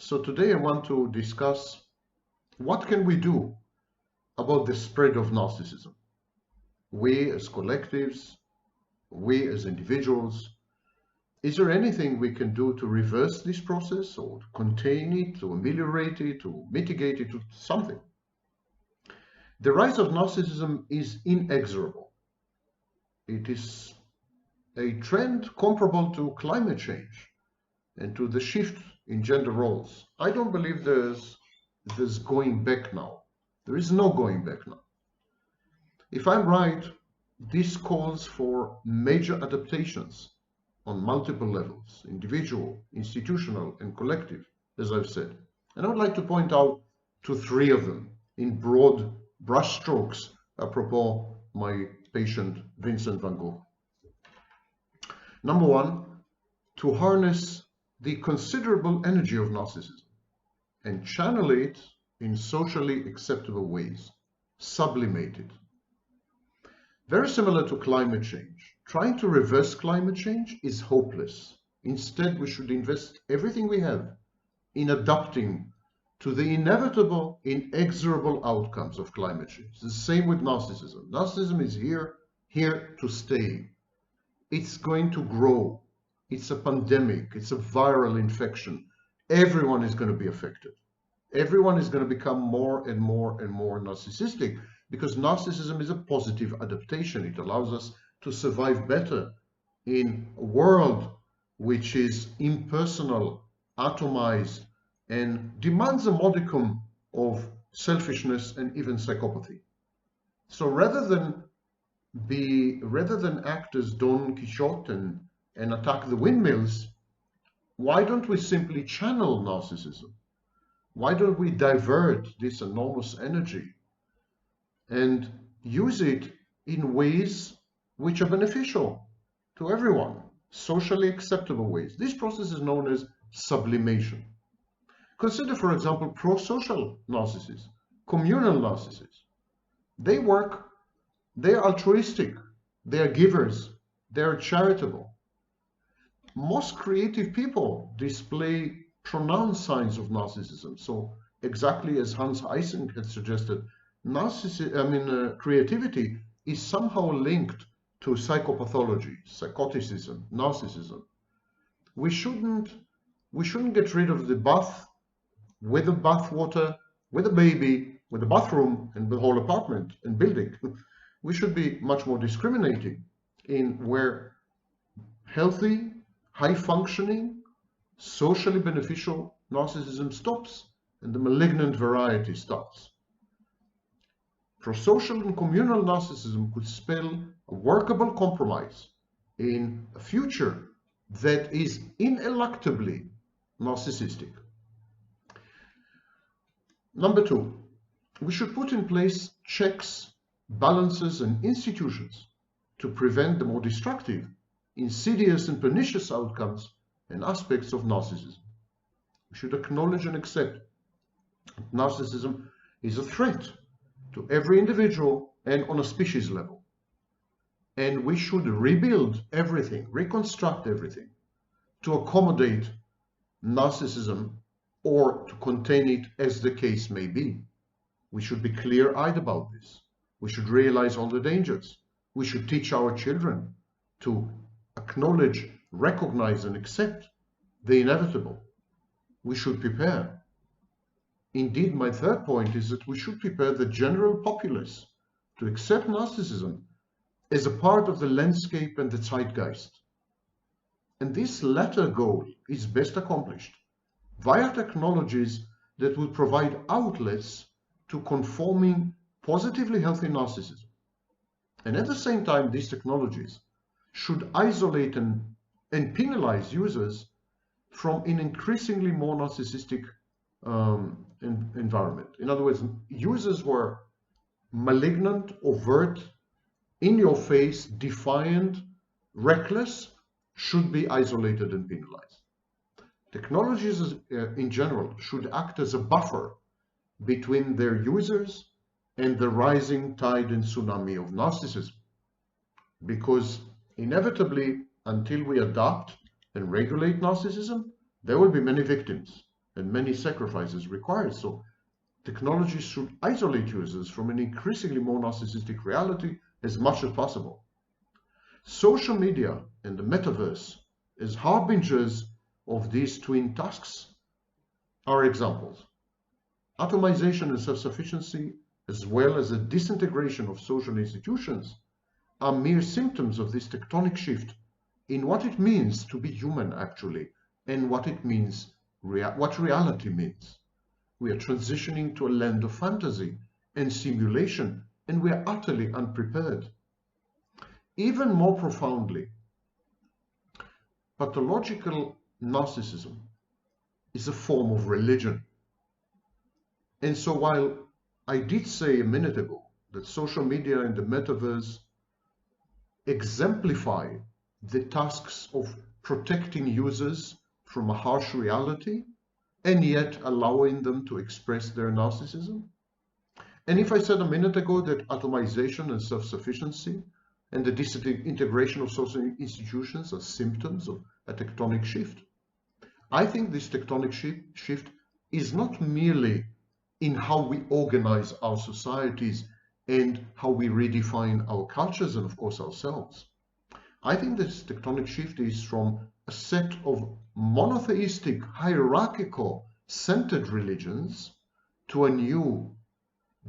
So today I want to discuss what can we do about the spread of narcissism. We as collectives, we as individuals, is there anything we can do to reverse this process or to contain it, to ameliorate it, to mitigate it, to something? The rise of narcissism is inexorable. It is a trend comparable to climate change and to the shift in gender roles. I don't believe there's going back now. There is no going back now. If I'm right, this calls for major adaptations on multiple levels, individual, institutional, and collective, as I've said. And I would like to point out to three of them in broad brushstrokes, apropos my patient Vincent van Gogh. Number one, to harness the considerable energy of narcissism and channel it in socially acceptable ways, sublimate it. Very similar to climate change. Trying to reverse climate change is hopeless. Instead, we should invest everything we have in adapting to the inevitable, inexorable outcomes of climate change. The same with narcissism. Narcissism is here to stay. It's going to grow. It's a pandemic. It's a viral infection. Everyone is going to be affected. Everyone is going to become more and more and more narcissistic because narcissism is a positive adaptation. It allows us to survive better in a world which is impersonal, atomized, and demands a modicum of selfishness and even psychopathy. So rather than act as Don Quixote and attack the windmills, why don't we simply channel narcissism? Why don't we divert this enormous energy and use it in ways which are beneficial to everyone, socially acceptable ways? This process is known as sublimation. Consider, for example, prosocial narcissists, communal narcissists. They work, they are altruistic, they are givers, they are charitable. Most creative people display pronounced signs of narcissism. So exactly as Hans Eysenck had suggested, creativity is somehow linked to psychopathology, psychoticism, narcissism. We shouldn't get rid of the bath with the bathwater, with the baby, with the bathroom, and the whole apartment and building. We should be much more discriminating in where healthy, high-functioning, socially beneficial narcissism stops and the malignant variety starts. Prosocial and communal narcissism could spell a workable compromise in a future that is ineluctably narcissistic. Number two, we should put in place checks, balances, and institutions to prevent the more destructive, insidious, and pernicious outcomes and aspects of narcissism. We should acknowledge and accept that narcissism is a threat to every individual and on a species level. And we should rebuild everything, reconstruct everything to accommodate narcissism or to contain it as the case may be. We should be clear-eyed about this. We should realize all the dangers. We should teach our children to acknowledge, recognize, and accept the inevitable. We should prepare. Indeed, my third point is that we should prepare the general populace to accept narcissism as a part of the landscape and the zeitgeist. And this latter goal is best accomplished via technologies that will provide outlets to conforming, positively healthy narcissism. And at the same time, these technologies should isolate and penalize users from an increasingly more narcissistic environment. In other words, users who are malignant, overt, in your face, defiant, reckless, should be isolated and penalized. Technologies in general should act as a buffer between their users and the rising tide and tsunami of narcissism. Because inevitably, until we adapt and regulate narcissism, there will be many victims. and many sacrifices required. So technology should isolate users from an increasingly more narcissistic reality as much as possible. Social media and the metaverse as harbingers of these twin tasks are examples. Atomization and self-sufficiency, as well as a disintegration of social institutions, are mere symptoms of this tectonic shift in what it means to be human, actually, and what it means, what reality means. We are transitioning to a land of fantasy and simulation, and we are utterly unprepared. Even more profoundly, pathological narcissism is a form of religion. And so while I did say a minute ago that social media and the metaverse exemplify the tasks of protecting users from a harsh reality and yet allowing them to express their narcissism, and if I said a minute ago that atomization and self-sufficiency and the disintegration of social institutions are symptoms of a tectonic shift, I think this tectonic shift is not merely in how we organize our societies and how we redefine our cultures and, of course, ourselves. I think this tectonic shift is from a set of monotheistic, hierarchical, centered religions to a new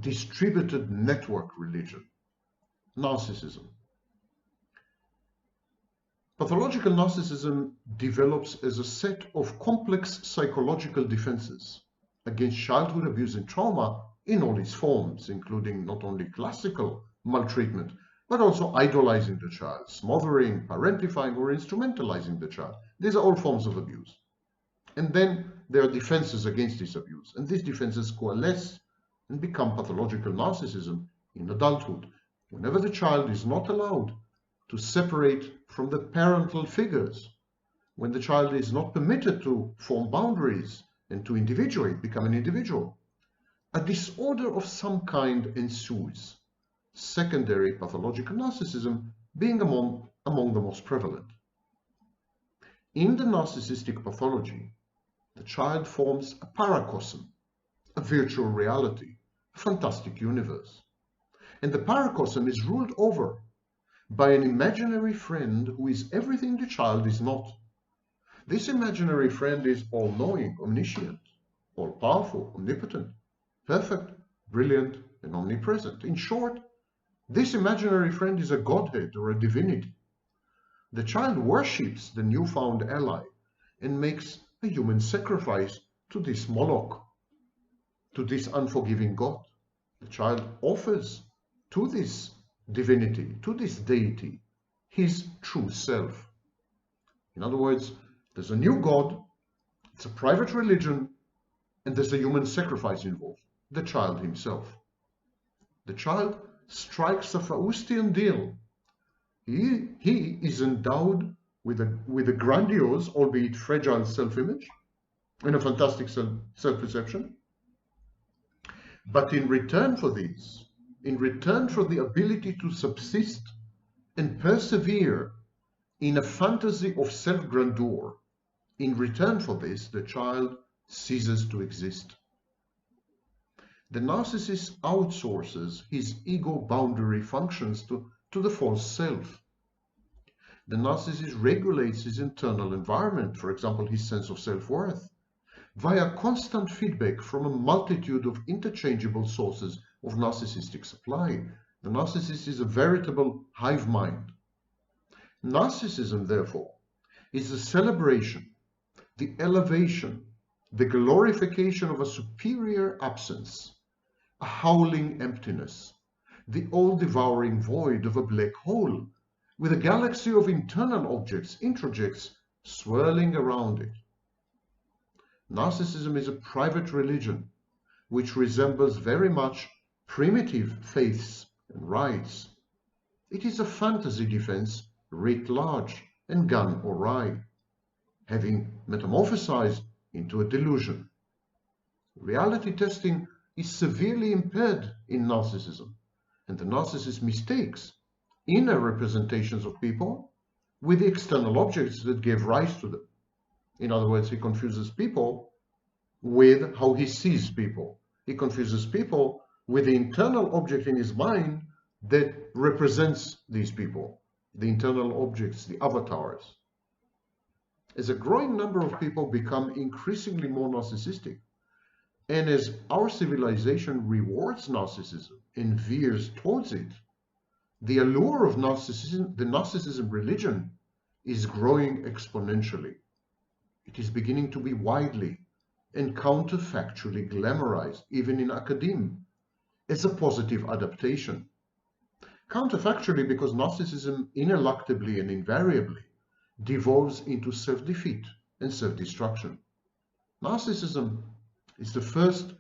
distributed network religion, narcissism. Pathological narcissism develops as a set of complex psychological defenses against childhood abuse and trauma in all its forms, including not only classical maltreatment, but also idolizing the child, smothering, parentifying, or instrumentalizing the child. These are all forms of abuse. And then there are defenses against this abuse, and these defenses coalesce and become pathological narcissism in adulthood, whenever the child is not allowed to separate from the parental figures, when the child is not permitted to form boundaries and to individuate, become an individual. A disorder of some kind ensues, secondary pathological narcissism being among the most prevalent. In the narcissistic pathology, the child forms a paracosm, a virtual reality, a fantastic universe. And the paracosm is ruled over by an imaginary friend who is everything the child is not. This imaginary friend is all-knowing, omniscient, all-powerful, omnipotent, perfect, brilliant, and omnipresent. In short, this imaginary friend is a godhead or a divinity. The child worships the newfound ally and makes a human sacrifice to this Moloch, to this unforgiving God. The child offers to this divinity, to this deity, his true self. In other words, there's a new God, it's a private religion, and there's a human sacrifice involved, the child himself. The child strikes a Faustian deal. He is endowed with a grandiose, albeit fragile, self-image and a fantastic self-perception. But in return for these, in return for the ability to subsist and persevere in a fantasy of self-grandeur, in return for this, the child ceases to exist. The narcissist outsources his ego boundary functions to the false self. The narcissist regulates his internal environment, for example, his sense of self-worth, via constant feedback from a multitude of interchangeable sources of narcissistic supply. The narcissist is a veritable hive mind. Narcissism, therefore, is the celebration, the elevation, the glorification of a superior absence, a howling emptiness, the all-devouring void of a black hole, with a galaxy of internal objects, introjects, swirling around it. Narcissism is a private religion, which resembles very much primitive faiths and rites. It is a fantasy defense writ large and gone awry, having metamorphosized into a delusion. Reality testing is severely impaired in narcissism, and the narcissist mistakes inner representations of people with the external objects that gave rise to them. In other words, he confuses people with how he sees people. He confuses people with the internal object in his mind that represents these people, the internal objects, the avatars. As a growing number of people become increasingly more narcissistic, and as our civilization rewards narcissism and veers towards it, the allure of narcissism, the narcissism religion, is growing exponentially. It is beginning to be widely and counterfactually glamorized, even in academia, as a positive adaptation. Counterfactually because narcissism ineluctably and invariably devolves into self-defeat and self-destruction. Narcissism is the first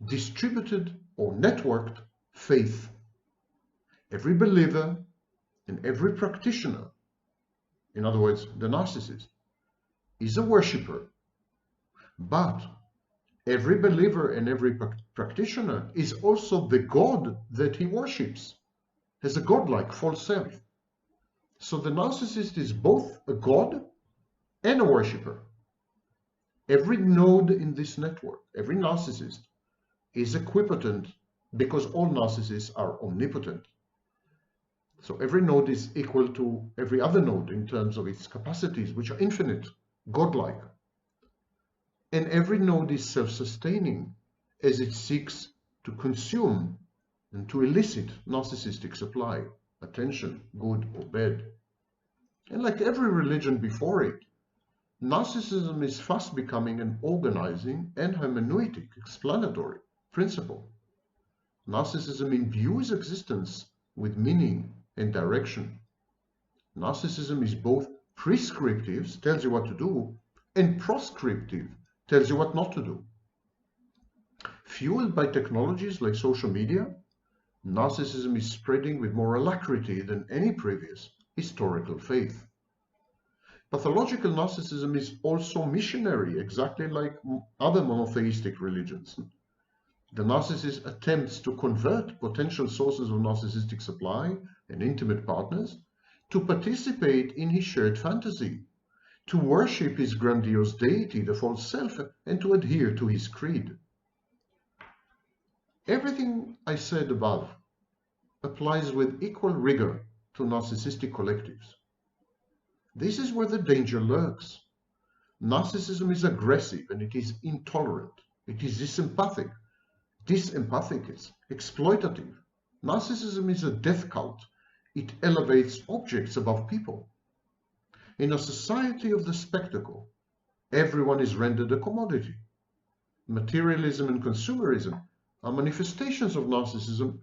distributed or networked faith. Every believer and every practitioner, in other words, the narcissist, is a worshipper. But every believer and every practitioner is also the God that he worships, has a godlike false self. So the narcissist is both a God and a worshipper. Every node in this network, every narcissist, is equipotent because all narcissists are omnipotent. So every node is equal to every other node in terms of its capacities, which are infinite, godlike. And every node is self-sustaining as it seeks to consume and to elicit narcissistic supply, attention, good or bad. And like every religion before it, narcissism is fast becoming an organizing and hermeneutic explanatory principle. Narcissism imbues existence with meaning and direction. Narcissism is both prescriptive, tells you what to do, and proscriptive, tells you what not to do. Fueled by technologies like social media, narcissism is spreading with more alacrity than any previous historical faith. Pathological narcissism is also missionary, exactly like other monotheistic religions. The narcissist attempts to convert potential sources of narcissistic supply and intimate partners to participate in his shared fantasy, to worship his grandiose deity, the false self, and to adhere to his creed. Everything I said above applies with equal rigor to narcissistic collectives. This is where the danger lurks. Narcissism is aggressive and it is intolerant. It is disempathic. It's exploitative. Narcissism is a death cult. It elevates objects above people. In a society of the spectacle, everyone is rendered a commodity. Materialism and consumerism are manifestations of narcissism,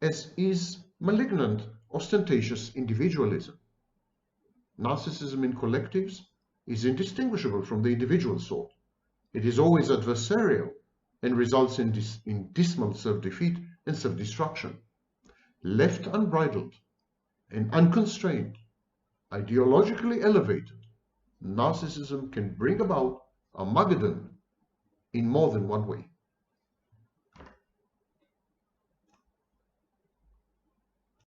as is malignant, ostentatious individualism. Narcissism in collectives is indistinguishable from the individual sort. It is always adversarial and results in dismal self-defeat and self-destruction. Left unbridled and unconstrained, ideologically elevated, narcissism can bring about Armageddon in more than one way.